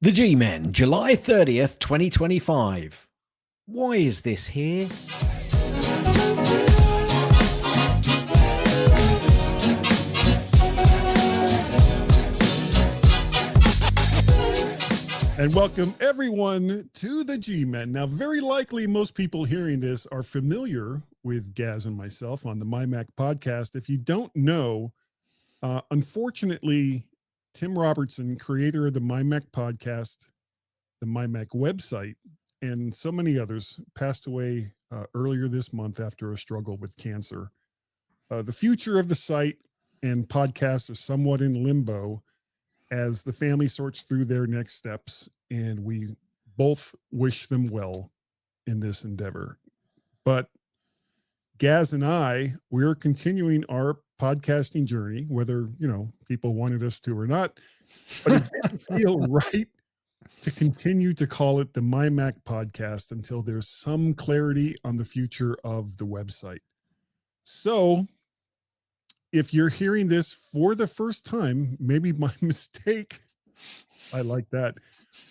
The GMen, July 30th, 2025. Why is this here? And welcome everyone to the GMen. Now, very likely most people hearing this are familiar with Gaz and myself on the MyMac podcast. If you don't know, unfortunately, Tim Robertson, creator of the MyMac podcast, the MyMac website, and so many others, passed away earlier this month after a struggle with cancer. The future of the site and podcasts are somewhat in limbo as the family sorts through their next steps, and we both wish them well in this endeavor. But Gaz and we're continuing our podcasting journey, whether, people wanted us to or not, but it didn't feel right to continue to call it the MyMac podcast until there's some clarity on the future of the website. So if you're hearing this for the first time, maybe my mistake. I like that.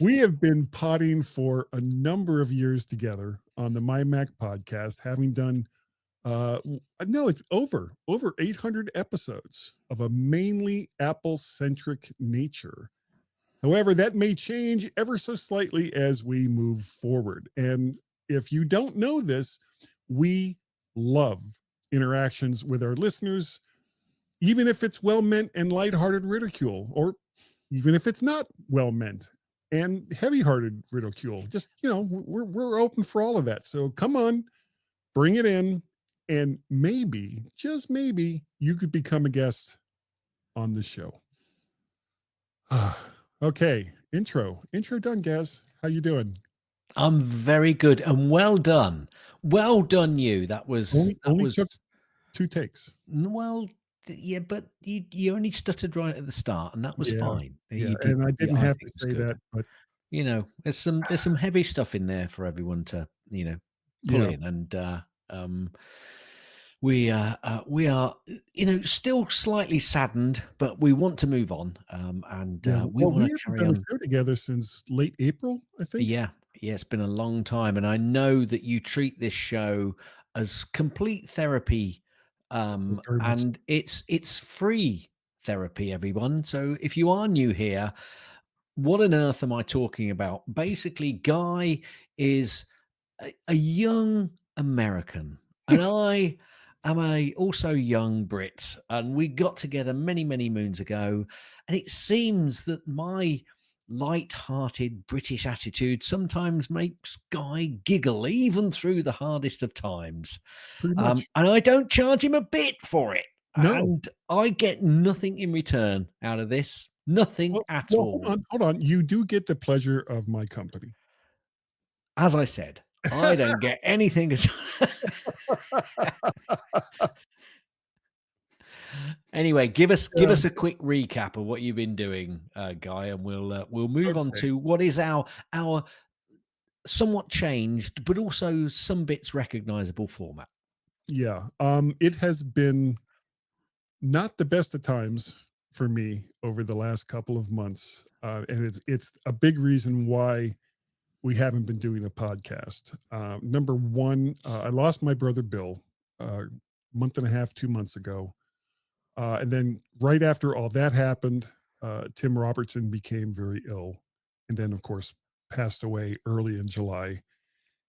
We have been potting for a number of years together on the MyMac podcast, having done it's over 800 episodes of a mainly Apple-centric nature. However, that may change ever so slightly as we move forward. And if you don't know this, we love interactions with our listeners, even if it's well-meant and lighthearted ridicule, or even if it's not well-meant and heavy-hearted ridicule. Just, we're open for all of that. So come on, bring it in, and maybe, just maybe, you could become a guest on the show. Okay, intro done, Gaz. How you doing? I'm very good and well done. Well done, you. That was Took 2 takes. Well, yeah, but you only stuttered right at the start, and that was fine. Yeah, You did, and I didn't have to think say that, but there's some heavy stuff in there for everyone to pull in, and we are still slightly saddened, but we want to move on, and we want to carry on. We've done a show together since late April, I think. Yeah, it's been a long time, and I know that you treat this show as complete therapy, and it's free therapy, everyone. So if you are new here, what on earth am I talking about? Basically, Guy is a young American, and I am a also young Brit, and we got together many, many moons ago, and it seems that my light-hearted British attitude sometimes makes Guy giggle even through the hardest of times. Pretty much. And I don't charge him a bit for it. No. And I get nothing in return out of this. Nothing at all. Hold on. You do get the pleasure of my company. As I said, I don't get anything. Anyway, give us a quick recap of what you've been doing, Guy, and we'll move on to what is our somewhat changed, but also some bits recognizable format. Yeah, it has been not the best of times for me over the last couple of months, and it's a big reason why we haven't been doing a podcast. Number one, I lost my brother Bill a month and a half, 2 months ago. And then right after all that happened, Tim Robertson became very ill. And then, of course, passed away early in July.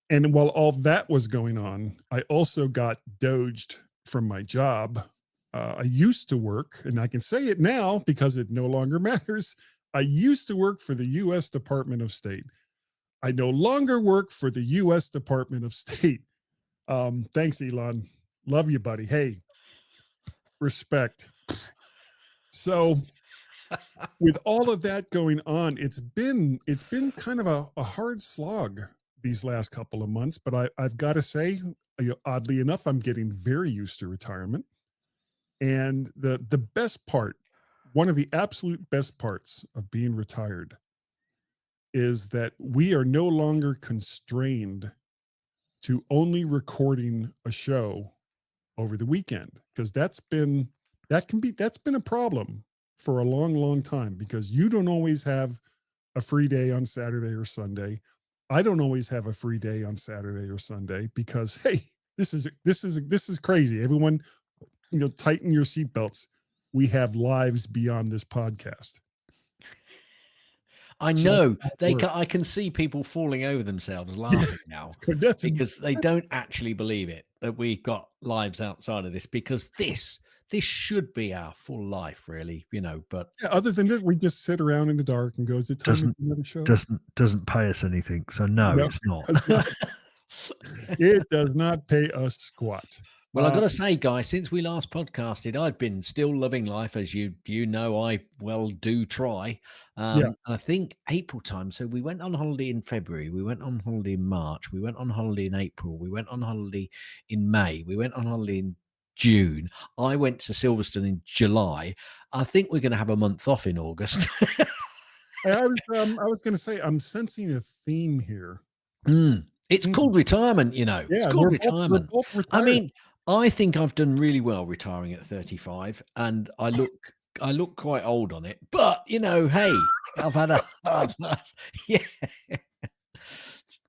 And while all that was going on, I also got doged from my job. I used to work, and I can say it now because it no longer matters. I used to work for the U.S. Department of State. I no longer work for the U.S. Department of State. Thanks, Elon. Love you, buddy. Hey, respect. So with all of that going on, it's been kind of a hard slog these last couple of months, but I've got to say, oddly enough, I'm getting very used to retirement. And the best part, one of the absolute best parts of being retired, is that we are no longer constrained to only recording a show over the weekend, because that's been a problem for a long time, because you don't always have a free day on Saturday or Sunday. I don't always have a free day on Saturday or Sunday because, hey, this is crazy. Everyone, tighten your seatbelts. We have lives beyond this podcast. I Just know at they work. can, I can see people falling over themselves Yeah, laughing now that's because they don't actually believe it that we've got lives outside of this, because this should be our full life, really, but yeah, other than that, we just sit around in the dark and go, "Is it time to doesn't do another show?" doesn't pay us anything. So no, No, it's not. it does not. It does not pay us squat. Well, I got to say, guys, since we last podcasted, I've been still loving life, as you know. I well do try. Yeah, I think April time. So we went on holiday in February. We went on holiday in March. We went on holiday in April. We went on holiday in May. We went on holiday in June. I went to Silverstone in July. I think we're going to have a month off in August. I was gonna say, I'm sensing a theme here. It's Mm, called retirement, It's yeah, called we're retirement. both I retired. mean, I think I've done really well retiring at 35, and I look quite old on it. But, hey, I've had a hard life. Yeah.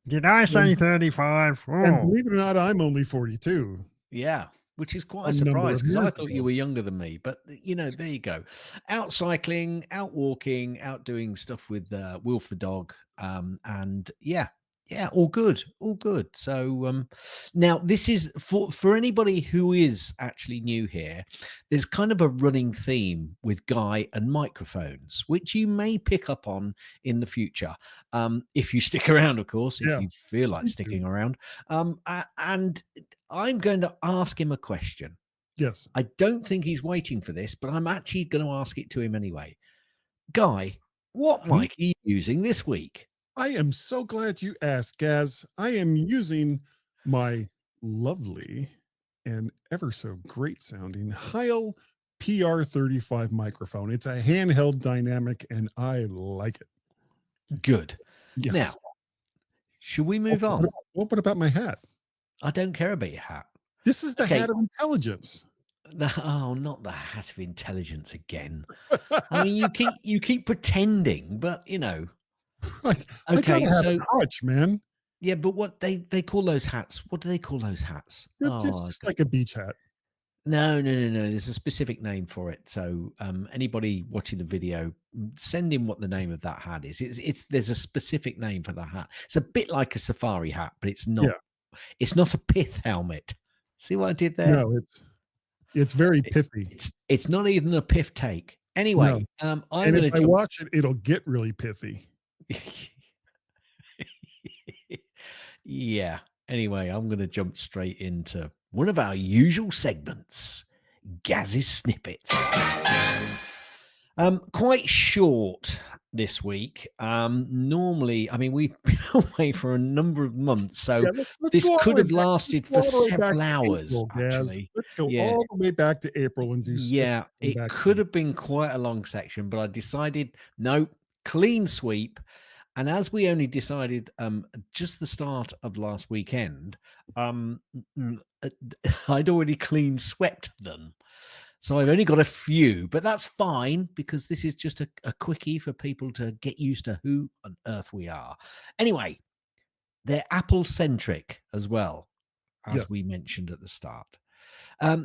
Did I say And 35? and Oh. believe it or not, I'm only 42, Yeah, which is quite a some number surprise of because I years thought you ago. were younger than me. But there you go. Out cycling, out walking, out doing stuff with Wolf the dog, and yeah, all good, all good. So now this is for anybody who is actually new here. There's kind of a running theme with Guy and microphones, which you may pick up on in the future, if you stick around, of course, if Yeah, you feel like please do. sticking around. And I'm going to ask him a question. Yes. I don't think he's waiting for this, but I'm actually going to ask it to him anyway. Guy, what Mhm. mic are you using this week? I am so glad you asked, Gaz. I am using my lovely and ever so great sounding Heil PR35 microphone. It's a handheld dynamic and I like it. Good. Yes. Now, should we What move what on? about what about my hat? I don't care about your hat. This is the Okay. hat of intelligence. Oh, not the hat of intelligence again. I mean, you keep pretending, but Like, I Okay, gotta have a so crutch, man. yeah, but what they call those hats? What do they call those hats? It's Oh, just like a beach hat. no, no, no, no. There's a specific name for it. So, anybody watching the video, send in what the name of that hat is. It's there's a specific name for the hat. It's a bit like a safari hat, but it's Yeah. not. It's not a pith helmet. See what I did there? No, it's very It, pithy. it's not even a piff take. No. Anyway, I'm And if going to I jump. watch it, it'll get really pithy. Yeah. Anyway, I'm going to jump straight into one of our usual segments, Gaz's snippets. Quite short this week. Normally, I mean, we've been away for a number of months, Yeah, so let's this go all the could way have back. Let's lasted go for all the way back several to hours, April, Gaz. actually. Let's go Yeah, all the way back to April and do snippets yeah, from it back could then. have been quite a long section, but I decided no, clean sweep. And as we only decided just the start of last weekend, I'd already clean swept them. So I've only got a few, but that's fine because this is just a quickie for people to get used to who on earth we are. Anyway, they're Apple centric as well, Yes. as we mentioned at the start.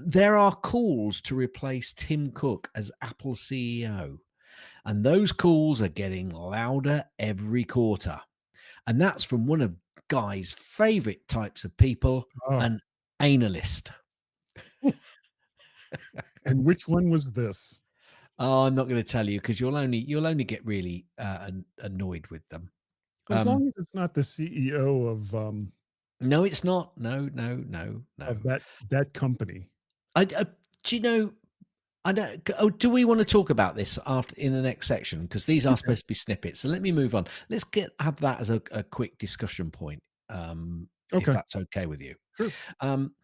There are calls to replace Tim Cook as Apple CEO, and those calls are getting louder every quarter. And that's from one of Guy's favorite types of people, Oh, an analyst. and which one was this? Oh, I'm not going to tell you because you'll only get really annoyed with them. As Um, long as it's not the CEO no, it's not. No, no, no, of no. that company. I do you know? I don't. Oh, do we want to talk about this after in the next section? Because these are Okay. supposed to be snippets. So let me move on. Let's have that as a quick discussion point, if Okay. that's okay with you. Sure. Um,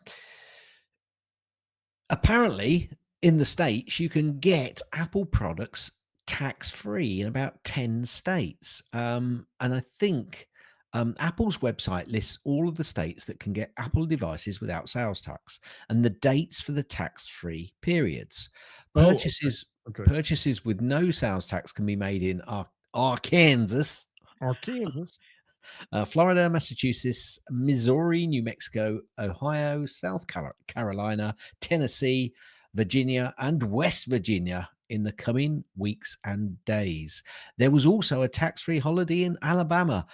Apparently, in the States, you can get Apple products tax free in about 10 states. And I think Apple's website lists all of the states that can get Apple devices without sales tax and the dates for the tax free periods. Oh, okay. Purchases Okay. purchases with no sales tax can be made in Arkansas, Arkansas. Florida, Massachusetts, Missouri, New Mexico, Ohio, Carolina, Tennessee, Virginia, and West Virginia in the coming weeks and days. There was also a tax free holiday in Alabama,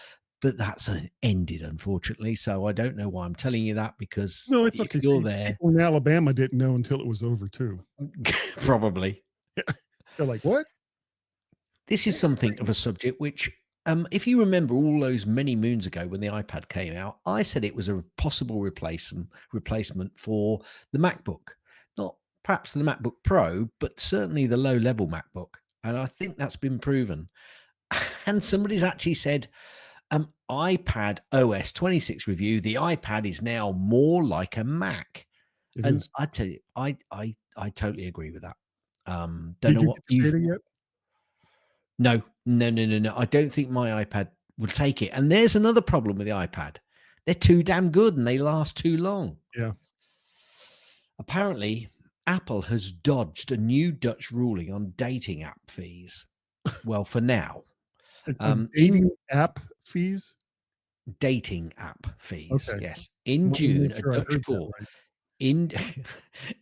but that's ended, unfortunately. So I don't know why I'm telling you that because No, it's if okay. you're See, there, people in Alabama didn't know until it was over too. probably. They're like, "What? This is something of a subject which, if you remember all those many moons ago when the iPad came out, I said it was a possible replacement for the MacBook. Not perhaps the MacBook Pro, but certainly the low level MacBook. And I think that's been proven. And somebody's actually said, iPad OS 26 review, the iPad is now more like a Mac. It And is." I tell you, I totally agree with that. Don't know Did you what get the you've beta yet? no, no, no, no, no. I don't think my iPad will take it. And there's another problem with the iPad. They're too damn good and they last too long. Yeah. Apparently, Apple has dodged a new Dutch ruling on dating app fees. Well, for now, On in dating app fees? dating app fees, Okay. yes. In Let me June, make a sure I Dutch heard that court right. In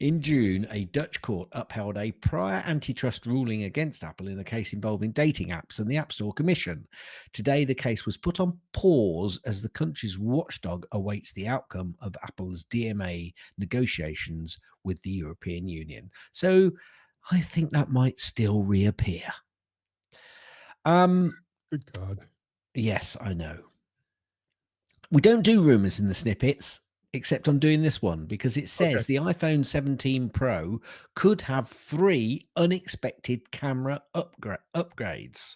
in June, a Dutch court upheld a prior antitrust ruling against Apple in a case involving dating apps and the App Store Commission. Today, the case was put on pause as the country's watchdog awaits the outcome of Apple's DMA negotiations with the European Union. So, I think that might still reappear. Um, Good God. yes, I know. We don't do rumors in the snippets, except I'm doing this one because it Okay. says the iPhone 17 Pro could have three unexpected camera upgrades.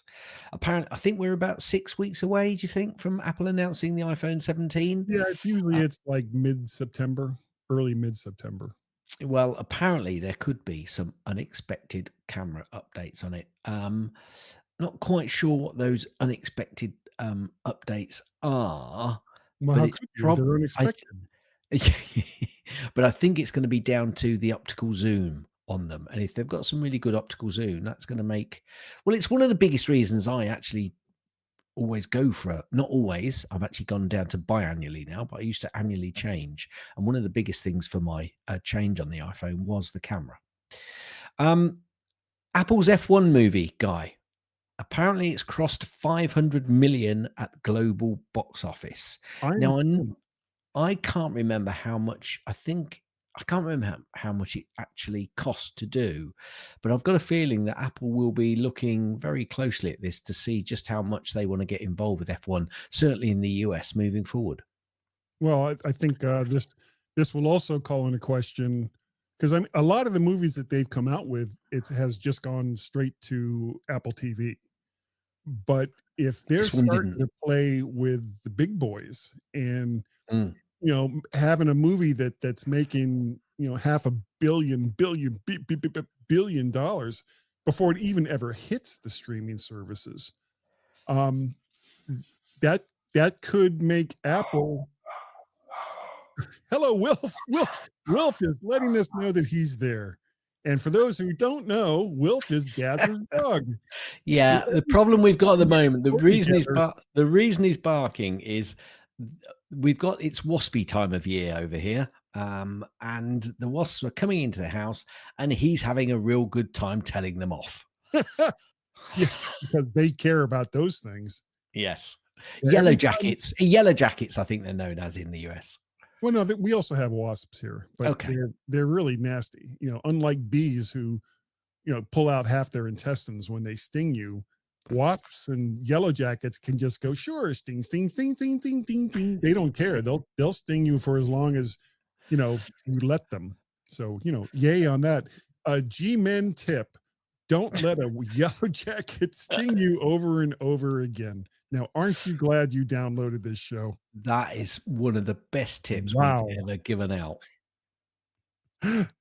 Apparently, I think we're about 6 weeks away. Do you think from Apple announcing the iPhone 17? Yeah, Uh, it's like mid-September, early mid-September. well, apparently there could be some unexpected camera updates on it. Not quite sure what those unexpected updates are, Well, but how it's could you? prob They're I unexpected. but I think it's gonna be down to the optical zoom on them, and if they've got some really good optical zoom, that's gonna make well, it's one of the biggest reasons I actually always go for it. Not always, I've actually gone down to biannually now, but I used to annually change, and one of the biggest things for my, change on the iPhone was the camera. Um, Apple's F1 movie, Guy, apparently it's crossed 500 million at global box office. I am Now, seeing I can't remember how much I can't remember how much it actually cost to do, but I've got a feeling that Apple will be looking very closely at this to see just how much they want to get involved with F1, certainly in the US moving forward. well, I think, this will also call into question because a lot of the movies that they've come out with, it has just gone straight to Apple TV. But if they're This one starting didn't. to play with the big boys and, Mm. having a movie that's making, half a billion dollars before it even ever hits the streaming services, um, that that could make Apple. Hello, Wilf. Wilf is letting us know that he's there. And for those who don't know, Wilf is Gaz's dog. We Yeah, the always problem think we've got about at the him moment, toy together. the reason he's barking is we've got it's waspy time of year over here, and the wasps are coming into the house, and he's having a real good time telling them off. Yeah, because they care about those things. Yes. Yeah, every time. Yellow jackets, I think they're known as in the US. Well, no, we also have wasps here, but Okay. they're really nasty. Unlike bees who pull out half their intestines when they sting you. Wasps and yellow jackets can just go, sure, sting, sting, sting, sting, sting, sting, sting. They don't care. They'll sting you for as long as you let them. So yay on that. A GMen tip: don't let a yellow jacket sting you over and over again. Now, aren't you glad you downloaded this show? That is one of the best tips we've Wow. ever given out.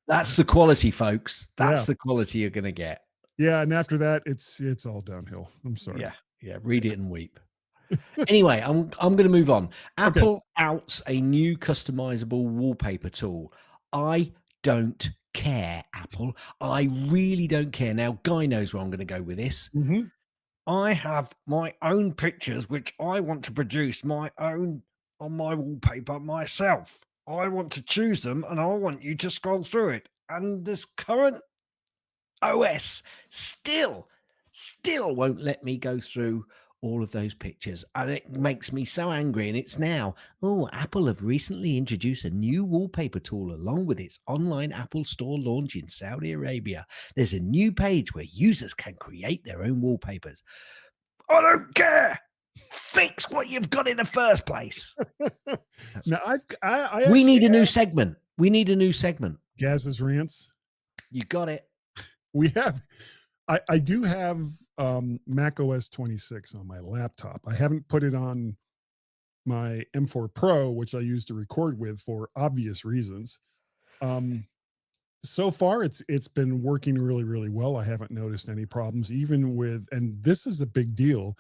That's the quality, folks. Yeah. That's the quality you're gonna get. Yeah. And after that, it's all downhill. I'm sorry. Yeah, yeah, read Yeah. it and weep. Anyway, I'm gonna move on. Okay. Apple outs a new customizable wallpaper tool. I don't care, Apple. I really don't care. Now, Guy knows where I'm gonna go with this. Mhm. I have my own pictures which I want to produce my own on my wallpaper myself. I want to choose them and I want you to scroll through it. And this current OS still won't let me go through all of those pictures. And it makes me so angry. And it's now, oh, Apple have recently introduced a new wallpaper tool along with its online Apple Store launch in Saudi Arabia. There's a new page where users can create their own wallpapers. I don't care. Fix what you've got in the first place. That's Now, I we actually need a new have segment. We need a new segment. Gaz's rants. You got it. We have, I do have Mac OS 26 on my laptop. I haven't put it on my M4 Pro, which I use to record with for obvious reasons. Um, so far, it's been working really, really well. I haven't noticed any problems, even with, and this is a big deal,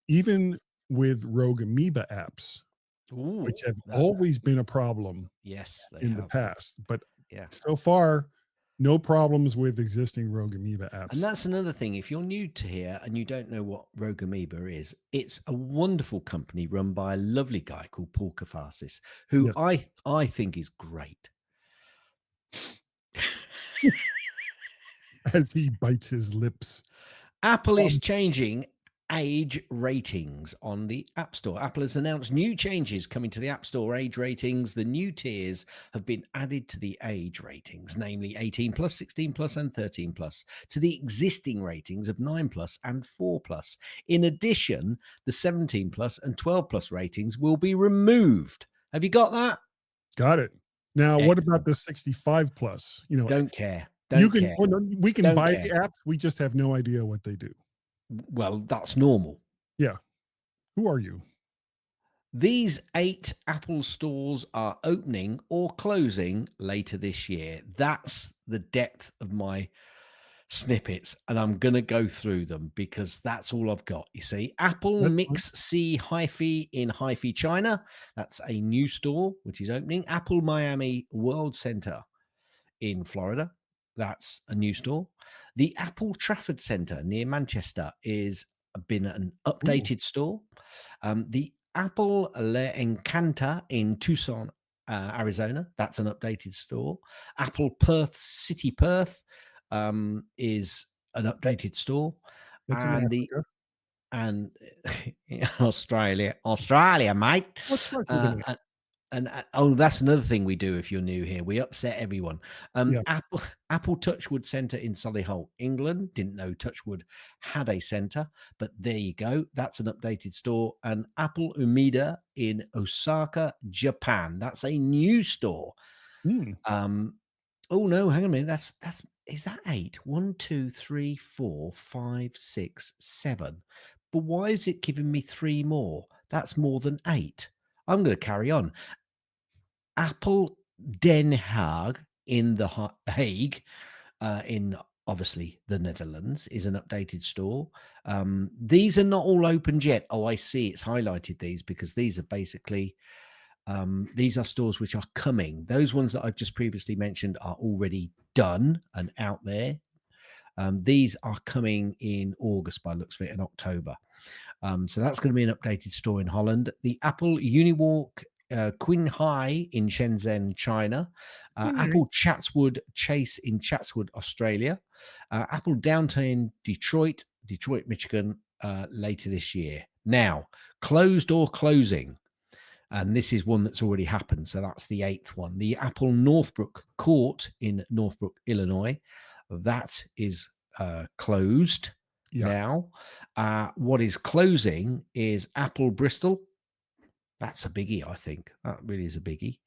even with Rogue Amoeba apps, which Ooh, have that always been a problem yes, they in the have. past. But Yeah. so far, no problems with existing Rogue Amoeba And apps. that's another thing. If you're new to here and you don't know what Rogue Amoeba is, it's a wonderful company run by a lovely guy called Paul Kafasis, who Yes. I think is great. As he bites his lips. Apple is Um, changing age ratings on the App Store. Apple has announced new changes coming to the App Store age ratings. The new tiers have been added to the age ratings, namely 18 plus, 16 plus, and 13 plus, to the existing ratings of 9 plus and 4 plus. In addition, the 17 plus and 12 plus ratings will be removed. Have you got that? got it. Now, what about Excellent. the 65 plus? Don't care. You Don't can, care. well, no, we can Don't buy care. the apps. We just have no idea what they do. Well, that's normal. Yeah. Who are you? These 8 Apple stores are opening or closing later this year. That's the depth of my snippets, and I'm going to go through them because that's all I've got. You see, Apple That's fine. Mix C Hi-Fi in Hi-Fi, China. That's a new store which is opening. Apple Miami World Center in Florida. That's a new store. The Apple Trafford Center near Manchester is been an Ooh, updated store. The Apple Le Encanta in Tucson, Arizona. That's an updated store. Apple Perth City Perth is an updated store, that's in and the Africa. and Australia, mate. Let's start with Uh, an A. and oh, that's another thing we do if you're new here. We upset everyone. Yeah. Apple Touchwood Centre in Solihull, England. Didn't know Touchwood had a centre, but there you go. That's an updated store. And Apple Umeda in Osaka, Japan. That's a new store. Mm, Um, oh no, hang on a minute. That's is that eight? One, two, three, four, five, six, seven. But why is it giving me three more? That's more than eight. I'm going to carry on. Apple Den Haag in the Hague, in obviously the Netherlands, is an updated store. These are not all opened yet. Oh, I see. It's highlighted these because these are basically these are stores which are coming. Those ones that I've just previously mentioned are already done and out there. These are coming in August by looks of it, in October. So that's going to be an updated store in Holland. The Apple Uniwalk Qinghai in Shenzhen, China. okay. Apple Chatswood Chase in Chatswood, Australia. Apple Downtown Detroit, Detroit, Michigan, later this year. Now, closed or closing. And this is one that's already happened. So that's the eighth one. The Apple Northbrook Court in Northbrook, Illinois. That is closed Yeah. now. What is closing is Apple Bristol. That's a biggie, I think. That really is a biggie.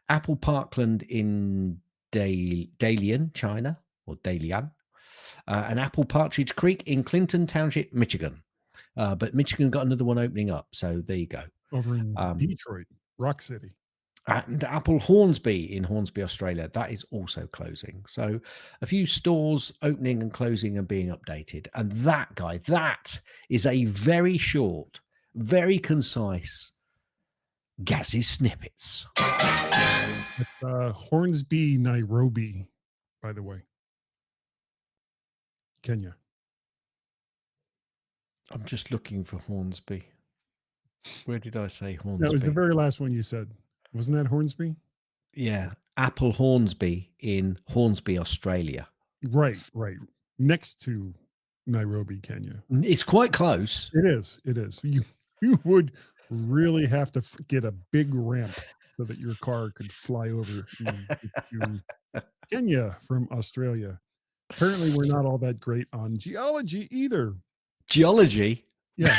Apple Parkland in Dalian, China, or Dalian. And Apple Partridge Creek in Clinton Township, Michigan. But Michigan got another one opening up. So there you go. Over in Um, Detroit, Rock City. and Apple Hornsby in Hornsby, Australia, that is also closing. So a few stores opening and closing and being updated. And that, guy, that is a very short, very concise Gaz's snippets. That's Hornsby, Nairobi, by the way, Kenya. I'm just looking for Hornsby. Where did I say That was the Hornsby? very last one you said. Wasn't that Hornsby? Yeah, Apple Hornsby in Hornsby, Australia. Right, right. Next to Nairobi, Kenya. It's quite close. It is. It is. You would really have to get a big ramp so that your car could fly over and get to Kenya from Australia. Apparently, we're not all that great on geology either. Geology? Yeah.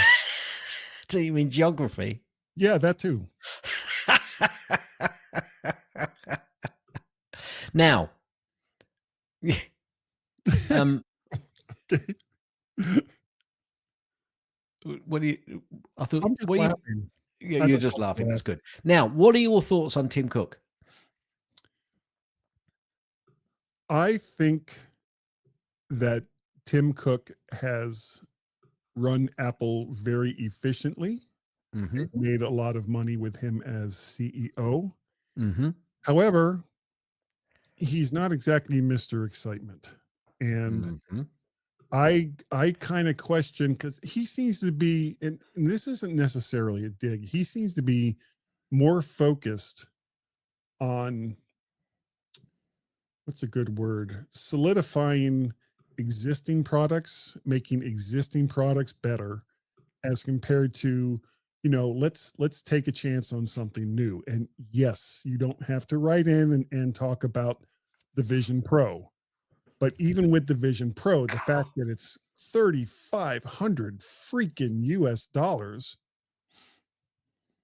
Do you mean geography? Yeah, that too. Now, um, Okay. what do you I thought I'm just what you laughing. yeah, I you're don't just know laughing, why. that's good. Now, what are your thoughts on Tim Cook? I think that Tim Cook has run Apple very efficiently. Mhm, They've made a lot of money with him as CEO. mhm, However, he's not exactly Mr. Excitement. And mhm. I kind of question because he seems to be, and this isn't necessarily a dig, he seems to be more focused on what's a good word? Solidifying existing products, making existing products better as compared to, let's take a chance on something new. And yes, you don't have to write in and talk about the Vision Pro. But even with the Vision Pro, the fact that it's 3,500 freaking US dollars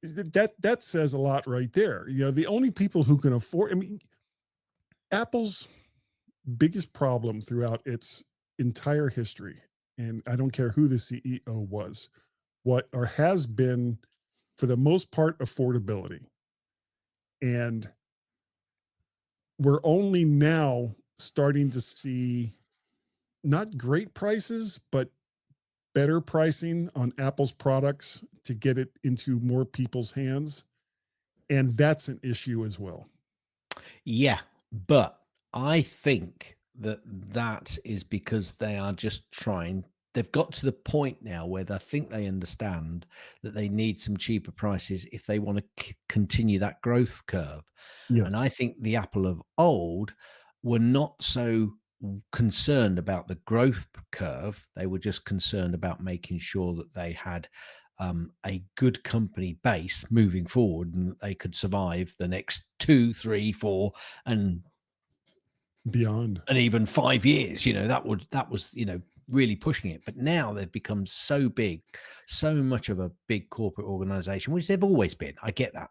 that says a lot right there. The only people who can afford, I mean, Apple's biggest problem throughout its entire history, and I don't care who the CEO was, what or has been for the most part affordability. And we're only now starting to see not great prices, but better pricing on Apple's products to get it into more people's hands. And that's an issue as well. Yeah, but I think that that is because they are just trying they've got to the point now where they think they understand that they need some cheaper prices if they want to continue that growth curve. And Yes. I think the Apple of old were not so concerned about the growth curve. They were just concerned about making sure that they had a good company base moving forward and that they could survive the next 2, 3, 4, and Beyond. even 5 years. That was really pushing it. But now they've become so big, so much of a big corporate organization, which they've always been. I get that.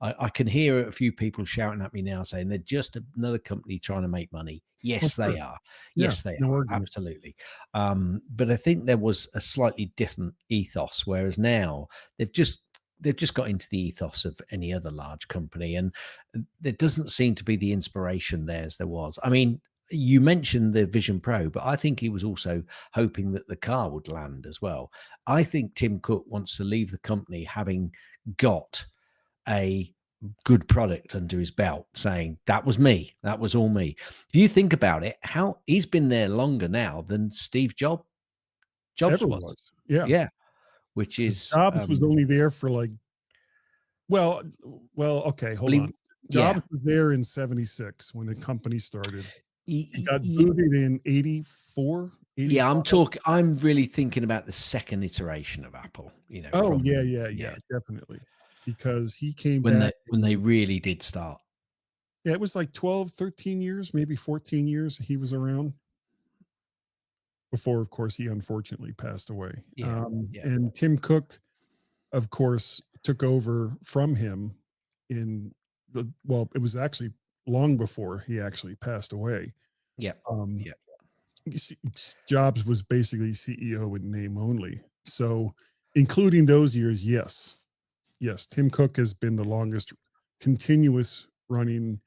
I can hear a few people shouting at me now saying they're just another company trying to make money. Oh, Yes, sure. they are. Yeah. Yes, they No are. argument. Absolutely. But I think there was a slightly different ethos, whereas now they've just they've just got into the ethos of any other large company, and there doesn't seem to be the inspiration there as there was. I mean, you mentioned the Vision Pro, but I think he was also hoping that the car would land as well. I think Tim Cook wants to leave the company having got a good product under his belt, saying that was me, that was all me. If you think about it, how he's been there longer now than Steve Jobs Ever was. was. Yeah. Yeah, which is Jobs was only there for like, well, okay, hold on. yeah. Jobs was there in 76 when the company started. It got Y- booted in 84, Yeah, 85. I'm really thinking about the second iteration of Apple, Oh, from yeah, yeah, yeah, yeah, definitely. Because he came when back they in, really did start. yeah, it was like 12, 13 years, maybe 14 years he was around before, of course, he unfortunately passed away. Yeah, yeah, And Tim Cook, of course, took over from him well, it was actually long before he actually passed away. yeah, Um, yeah, Jobs was basically CEO in name only. So, including those years, yes, yes, Tim Cook has been the longest continuous running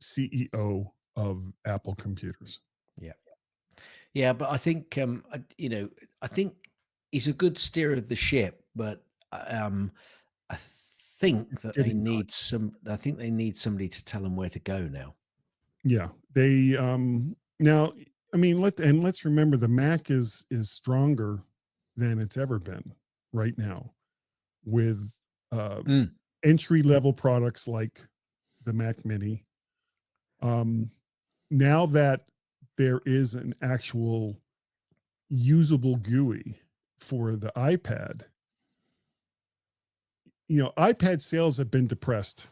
CEO of Apple Computers. yeah, yeah. But I think I think he's a good steer of the ship, but I think that they Getting need some. I think they need somebody to tell them where to go now. Yeah, now, I mean, let's remember the Mac is stronger than it's ever been right now with uh, Mm. entry level products like the Mac Mini. Um, Now that there is an actual usable GUI for the iPad, iPad sales have been depressed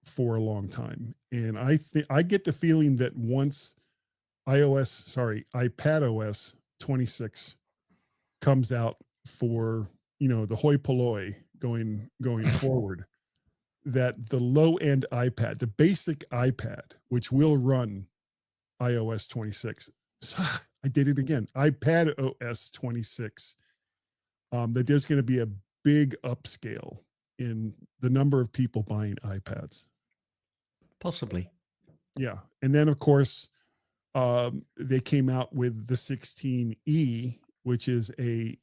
for a long time. And I think I get the feeling that once iPad OS 26 comes out for, the hoi polloi going forward, that the low end iPad, the basic iPad, which will run iOS 26. I did it again. iPad OS 26. That there's going to be a big upscale in the number of people buying iPads. Possibly. Yeah. And then, of course, they came out with the 16E, which is a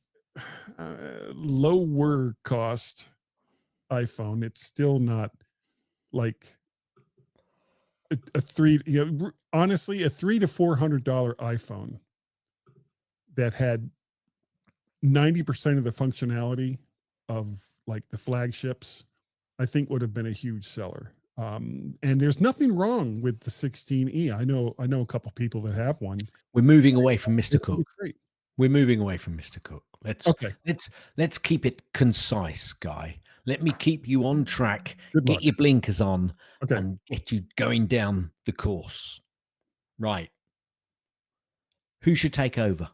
lower cost iPhone. It's still not like a three, honestly, a $300 to $400 iPhone that had 90% of the functionality of like the flagships, I think would have been a huge seller. And there's nothing wrong with the 16E. I know a couple people that have one. We're moving away from They Mr. think Cook. it's great. We're moving away from Mr. Cook. Let's Okay. let's let's keep it concise, Guy. Let me keep you on track, Good get luck. your blinkers on, Okay. and get you going down the course. Right. Who should take over?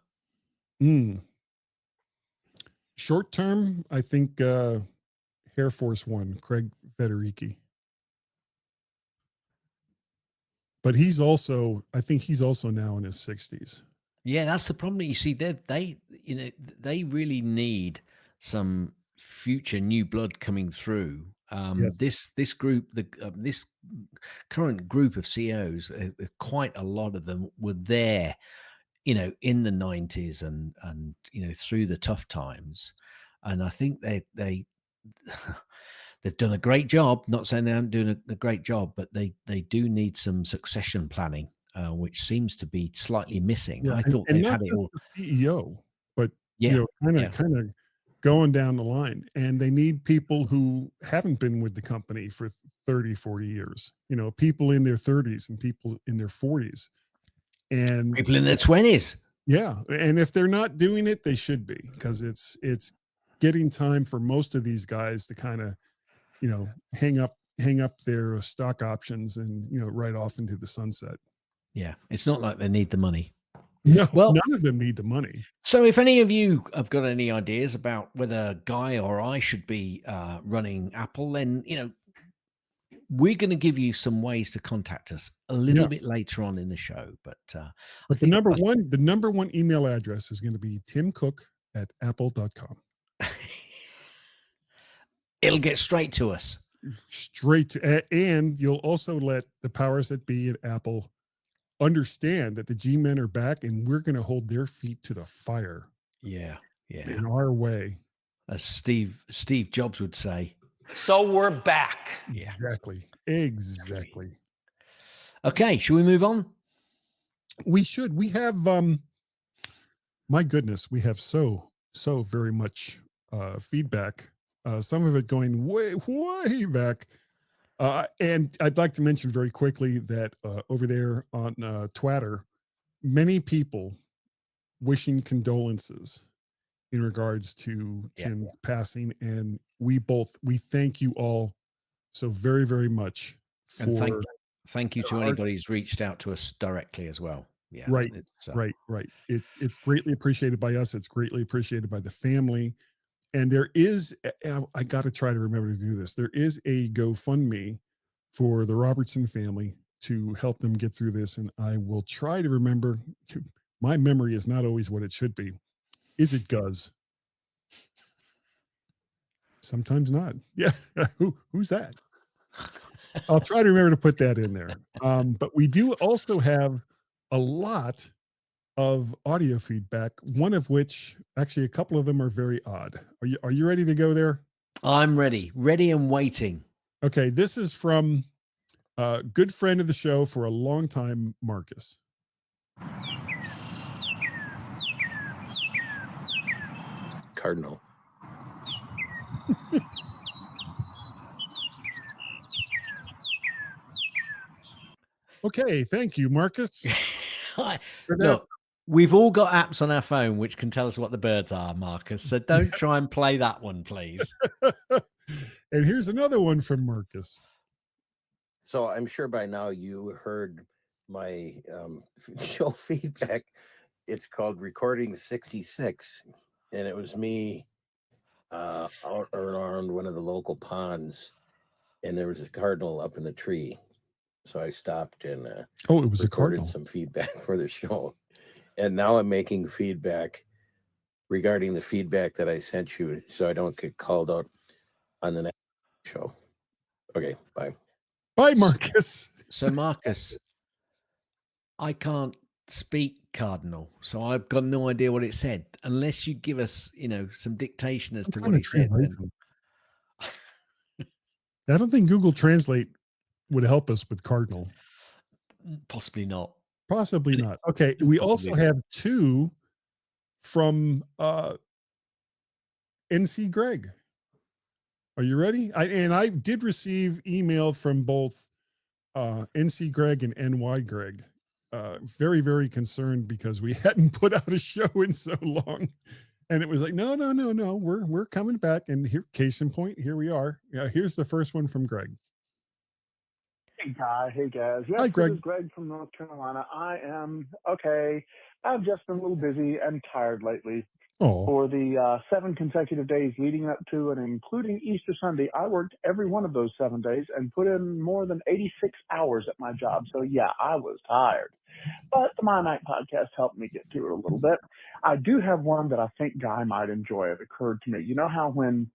Mm. Short term, I think Air Force One, Craig Federighi. But I think he's also now in his 60s. Yeah, that's the problem. You see, they really need some future new blood coming through. Yes. This group, this current group of CEOs, quite a lot of them were there, in the 90s and through the tough times, and I think they've done a great job. Not saying they aren't doing a great job, but they do need some succession planning, which seems to be slightly missing. Yeah. I And, thought and they've not had it just all. the CEO, but, Yeah, kind of, yeah. kind of going down the line. And they need people who haven't been with the company for 30, 40 years, people in their 30s and people in their 40s. And People in their 20s. yeah, and if they're not doing it, they should be, because it's getting time for most of these guys to kind of, hang up their stock options and, right off into the sunset. Yeah, it's not like they need the money. No, Well, none of them need the money. so if any of you have got any ideas about whether Guy or I should be running Apple, then we're going to give you some ways to contact us a Yeah. little bit later on in the show. But I But think the number one email address is going to be timcook@apple.com. it'll get straight to us. Straight to, and you'll also let the powers that be at Apple understand that the G-men are back, and we're going to hold their feet to the fire Yeah, yeah. in our way. As Steve Jobs would say. So we're back. Yeah, Exactly. exactly. Exactly. Okay, shall we move on? We should. We have my goodness, we have so very much feedback. Some of it going way back. And I'd like to mention very quickly that over there on Twitter, many people wishing condolences in regards to Yeah. Tim's passing, and we thank you all so very, very much And for thank you to anybody who's reached out to us directly as well. Yeah, right, it's right. It's greatly appreciated by us. It's greatly appreciated by the family. And there is, I got to try to remember to do this. There is a GoFundMe for the Robertson family to help them get through this. And I will try to remember. My memory is not always what it should be. Is it Guz? Sometimes not. Yeah. Who's that? I'll try to remember to put that in there. But we do also have a lot of audio feedback, one of which, actually a couple of them are very odd. Are you ready to go there? I'm ready and waiting. Okay, this is from a good friend of the show for a long time, Marcus. cardinal. Okay, thank you, Marcus. Look, we've all got apps on our phone which can tell us what the birds are, Marcus. So don't try and play that one, please. And here's another one from Marcus. So I'm sure by now you heard my show feedback. It's called Recording 66, and it was me out around one of the local ponds, and there was a cardinal up in the tree. So I stopped and it was a cardinal. some feedback for the show. And now I'm making feedback regarding the feedback that I sent you so I don't get called out on the next show. Okay, bye. Bye, Marcus. So, Marcus, I can't speak cardinal, so I've got no idea what it said. Unless you give us, some dictation as to what he said. Then... I don't think Google Translate would help us with cardinal. Possibly not. Possibly not. Okay, we also have two from NC Greg. Are you ready? I did receive email from both NC Greg and NY Greg. Very, very concerned because we hadn't put out a show in so long. And it was like, no, we're coming back. And here, case in point, here we are. Here's the first one from Greg. Hey, guys. Yes, Hi, Greg. This is Greg from North Carolina. I am okay. I've just been a little busy and tired lately. Oh. For the 7 consecutive days leading up to and including Easter Sunday, I worked every one of those 7 days and put in more than 86 hours at my job. So, yeah, I was tired. But the MyMac podcast helped me get through it a little bit. I do have one that I think Guy might enjoy. It occurred to me. You know how when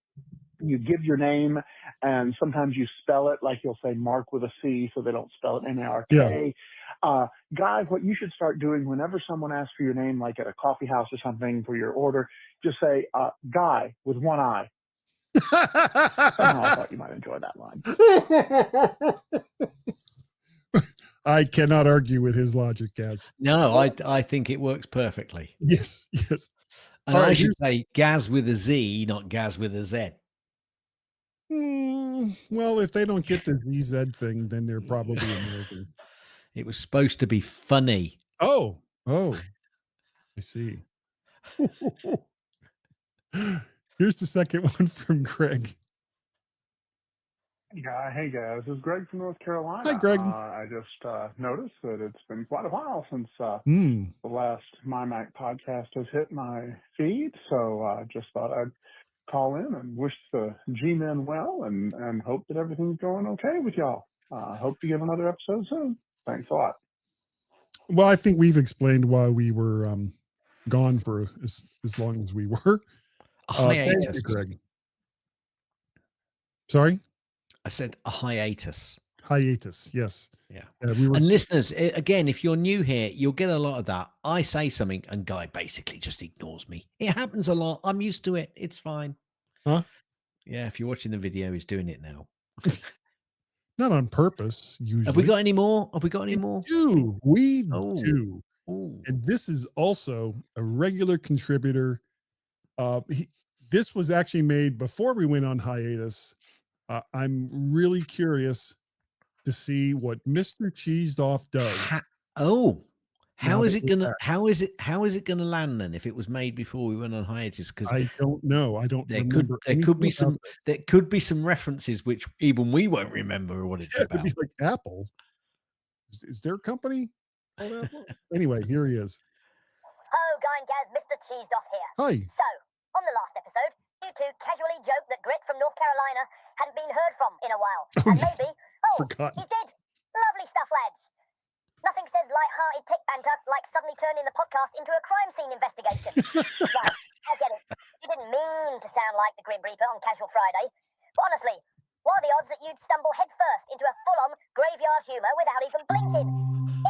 you give your name and sometimes you spell it, like you'll say Mark with a C, so they don't spell it M-A-R-K. Yeah. Guy, what you should start doing whenever someone asks for your name, like at a coffee house or something for your order, just say Guy with one I. Somehow I thought you might enjoy that line. I cannot argue with his logic, Gaz. No, I think it works perfectly. Yes. And I should say Gaz with a Z, not Gaz with a Z. Well, if they don't get the ZZ thing, then they're probably Americans. It was supposed to be funny. Oh, I see. Here's the second one from Greg. Hey guys, this is Greg from North Carolina. Hi, Greg. I just noticed that it's been quite a while since the last MyMac podcast has hit my feed, so I just thought I'd call in and wish the GMen well and hope that everything's going okay with y'all. Hope to get another episode soon. Thanks a lot. Well, I think we've explained why we were gone for as long as we were. Hiatus. Thank you, Greg. Sorry? I said a hiatus. Hiatus, yes. Yeah. And listeners, again, if you're new here, you'll get a lot of that. I say something and Guy basically just ignores me. It happens a lot. I'm used to it. It's fine. Huh? Yeah, if you're watching the video, he's doing it now. Not on purpose, usually. Have we got any more? We do. Ooh. And this is also a regular contributor. This was actually made before we went on hiatus. I'm really curious to see what Mr. Cheesed Off does. How is it gonna land then if it was made before we went on hiatus? Because I don't know. There could be some references which even we won't remember what it's about. It'd be like Apple. Is there a company called Apple? Anyway, here he is. Hello, Guy and Gaz, Mr. Cheesed Off here. Hi. So, on the last episode, you two casually joked that Grit from North Carolina hadn't been heard from in a while. And maybe, he's dead. Lovely stuff, lads. Nothing says light-hearted tech banter like suddenly turning the podcast into a crime scene investigation. Right, I get it. You didn't mean to sound like the Grim Reaper on Casual Friday. But honestly, what are the odds that you'd stumble headfirst into a full-on graveyard humour without even blinking?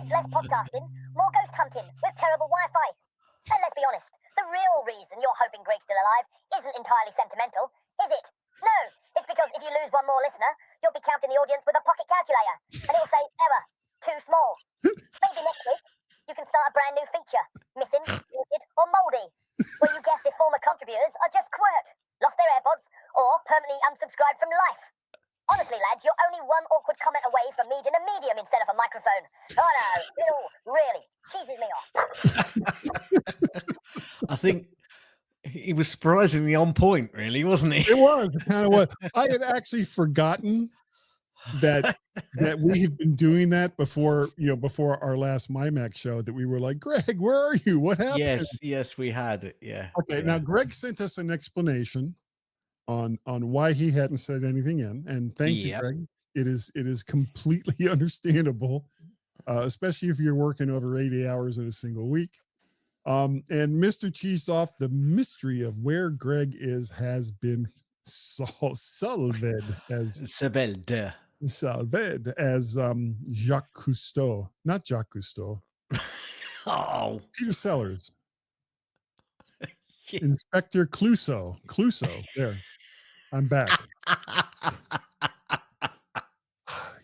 It's less podcasting, more ghost hunting with terrible Wi-Fi. And let's be honest, the real reason you're hoping Greg's still alive isn't entirely sentimental, is it? No, it's because if you lose one more listener, you'll be counting the audience with a pocket calculator, and it'll say error, too small. Maybe next week, you can start a brand new feature, missing, muted, or mouldy, where you guess if former contributors are just quirk, lost their AirPods, or permanently unsubscribed from life. Honestly, lads, you're only one awkward comment away from needing a medium instead of a microphone. Oh no, it all really cheeses me off. I think he was surprisingly on point, really, wasn't he? It was kind of what I had actually forgotten that we had been doing that before, before our last MyMac show, that we were like, Greg, where are you? What happened? Yes, we had it. Yeah. Okay. Yeah. Now Greg sent us an explanation on why he hadn't said anything in, and thank you, Greg. It is completely understandable, especially if you're working over 80 hours in a single week. And Mr. Cheeseoff, the mystery of where Greg is has been solved as Jacques Cousteau, not Jacques Cousteau. Oh, Peter Sellers. Inspector Clouseau. There. I'm back.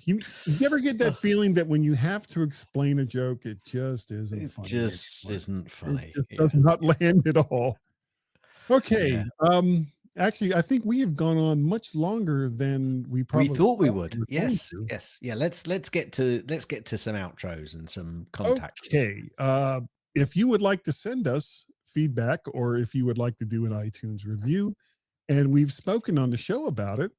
You never get that feeling that when you have to explain a joke, it just isn't funny. It just isn't funny. It just does not land at all. Okay. Yeah. Actually, I think we have gone on much longer than we probably thought we would. Yes. Yeah. Let's get to some outros and some contacts. Okay. If you would like to send us feedback, or if you would like to do an iTunes review, and we've spoken on the show about it,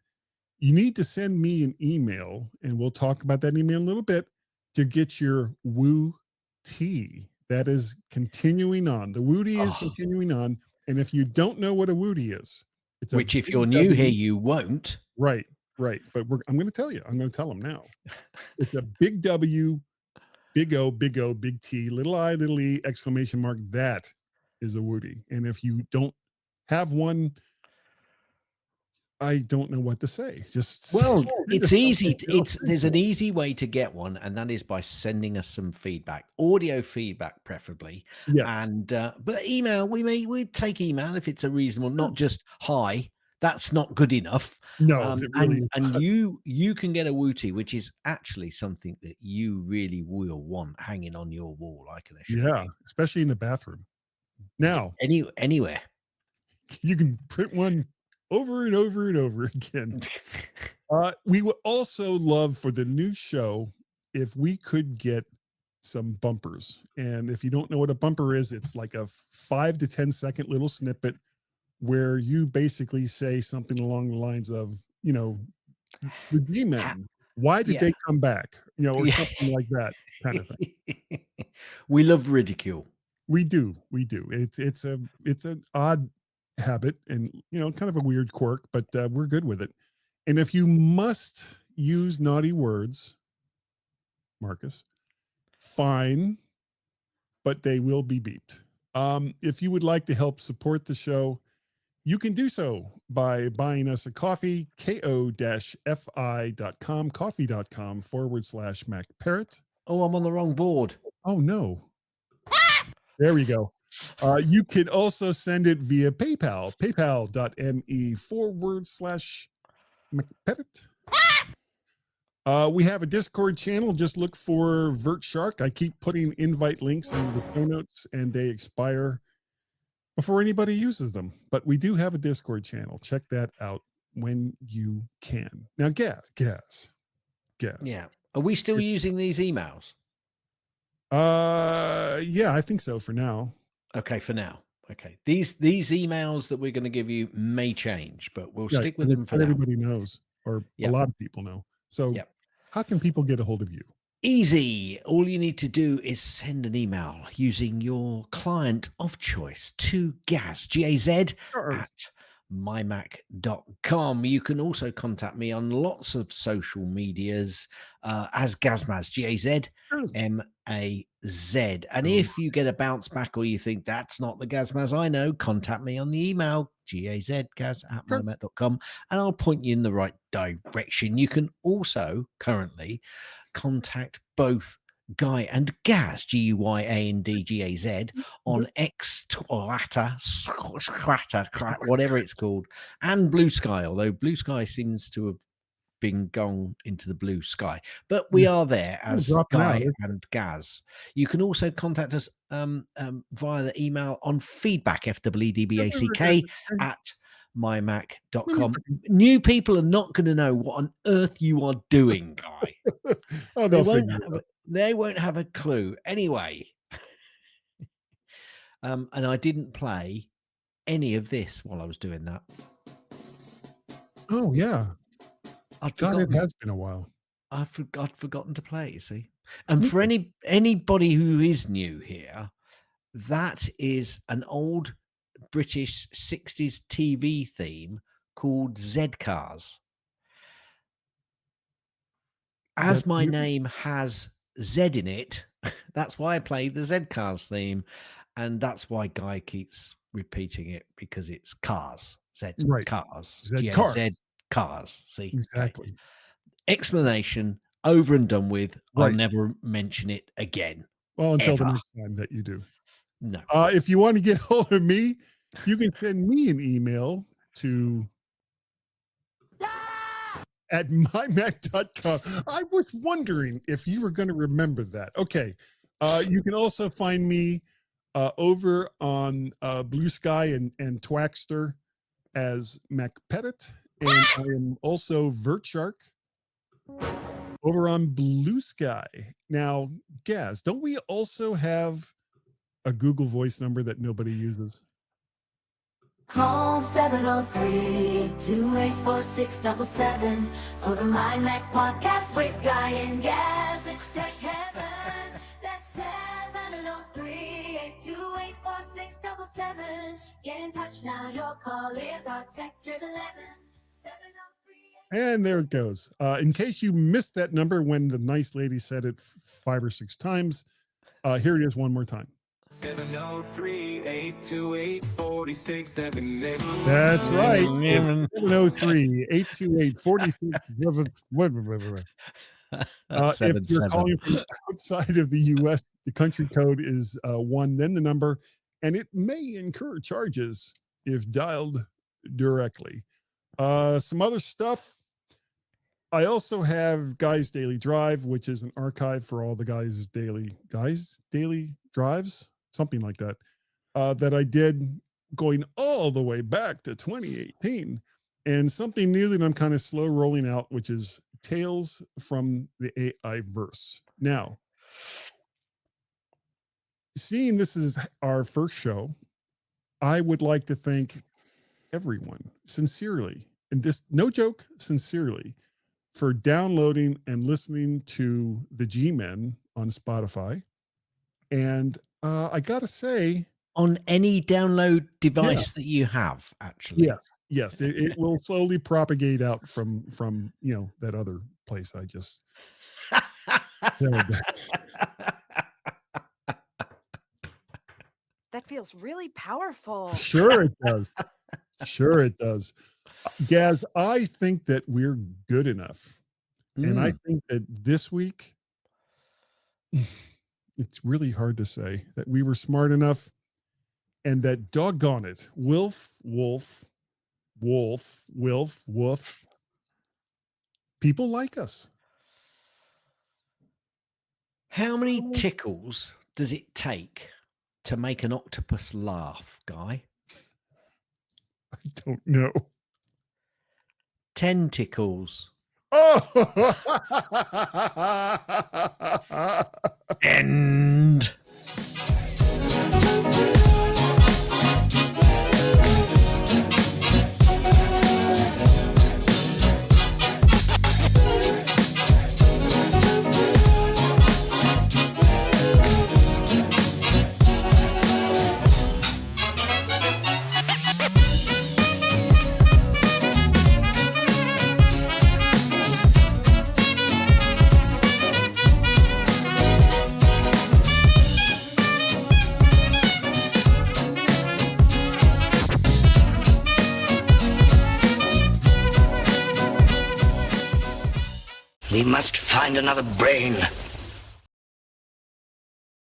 you need to send me an email, and we'll talk about that email in a little bit, to get your woo tea. That is continuing on. The Woody is continuing on. And if you don't know what a Woody is, it's which if you're new here, you won't. Right. But I'm going to tell you. I'm going to tell them now. It's a big W, big O, big T, little I, little E, exclamation mark. That is a Woody. And if you don't have one, I don't know what to say. It's easy. There's an easy way to get one, and that is by sending us some feedback, audio feedback, preferably. Yes. And but email, we take email if it's a reasonable, not just hi. That's not good enough. No, really and you can get a Wooty, which is actually something that you really will want hanging on your wall. I can assure you. Yeah, especially in the bathroom. Now, anywhere you can print one over and over and over again. We would also love for the new show if we could get some bumpers. And if you don't know what a bumper is, it's like a 5 to 10 second little snippet where you basically say something along the lines of, the GMen, why did they come back? Or something like that kind of thing. We love ridicule. We do. It's an odd habit, and kind of a weird quirk, but we're good with it. And if you must use naughty words, Marcus, fine, but they will be beeped. If you would like to help support the show, you can do so by buying us a coffee, ko-fi.com, coffee.com/MacParrot. Oh, I'm on the wrong board. Oh no. There we go. You can also send it via PayPal, paypal.me/MacParrot. We have a Discord channel. Just look for Vert Shark. I keep putting invite links into the show notes, and they expire before anybody uses them. But we do have a Discord channel. Check that out when you can. Now, gas. Yeah. Are we still using these emails? Yeah, I think so for now. Okay, for now. Okay. These emails that we're going to give you may change, but we'll stick with them for now. Everybody knows, or a lot of people know. So how can people get a hold of you? Easy. All you need to do is send an email using your client of choice to Gaz, G-A-Z, at mymac.com. You can also contact me on lots of social medias as Gazmaz, G-A-Z-M-A-Z. And if you get a bounce back or you think that's not the Gazmaz I know, contact me on the email, gazgaz@mymac.com, and I'll point you in the right direction. You can also currently contact both Guy and Gaz, G-U-Y-A-N-D-G-A-Z, on X, Twitter, whatever it's called, and Blue Sky, although Blue Sky seems to have been gone into the blue sky. But we are there as Guy and Gaz. You can also contact us via the email on feedback, FWDBACK, at mymac.com. New people are not going to know what on earth you are doing, Guy. Oh, they won't have a clue. Anyway, and I didn't play any of this while I was doing that. Oh, yeah. God, it has been a while. I'd forgotten to play it, you see. And for anybody who is new here, that is an old British 60s TV theme called Z Cars. As my name has Z in it, that's why I play the Z Cars theme. And that's why Guy keeps repeating it, because it's cars. Z Cars. Z Cars. See? Exactly. Okay. Explanation over and done with. I'll never mention it again. Well, until the next time that you do. No. If you want to get hold of me, you can send me an email to at mymac.com. I was wondering if you were going to remember that. Okay. You can also find me over on Blue Sky and Twaxter as MacPettit, and I am also VertShark over on Blue Sky. Now, Gaz, don't we also have a Google Voice number that nobody uses? Call 703-284-677 for the MyMac podcast with Guy and Gaz. It's Tech Heaven. That's 703-828-4677. Get in touch now. Your call is our tech-driven 11. And there it goes. In case you missed that number when the nice lady said it 5 or 6 times, here it is one more time. 703-828-4678. That's right. 703-828-46. If you're calling from outside of the U.S., the country code is 1, then the number, and it may incur charges if dialed directly. Some other stuff. I also have Guy's Daily Drive, which is an archive for all the Guy's Daily Drives, something like that, that I did going all the way back to 2018. And something new that I'm kind of slow rolling out, which is Tales from the AI Verse. Now, seeing this is our first show, I would like to thank everyone sincerely, and this, no joke, sincerely, for downloading and listening to the GMen on Spotify. And I got to say, on any download device that you have, actually. Yes, it will slowly propagate out from that other place I just That feels really powerful. Sure it does. Sure it does. Gaz, I think that we're good enough. And I think that this week, it's really hard to say that we were smart enough, and that doggone it, Wolf, people like us. How many tickles does it take to make an octopus laugh, Guy? I don't know. 10 tickles. Oh! End. We must find another brain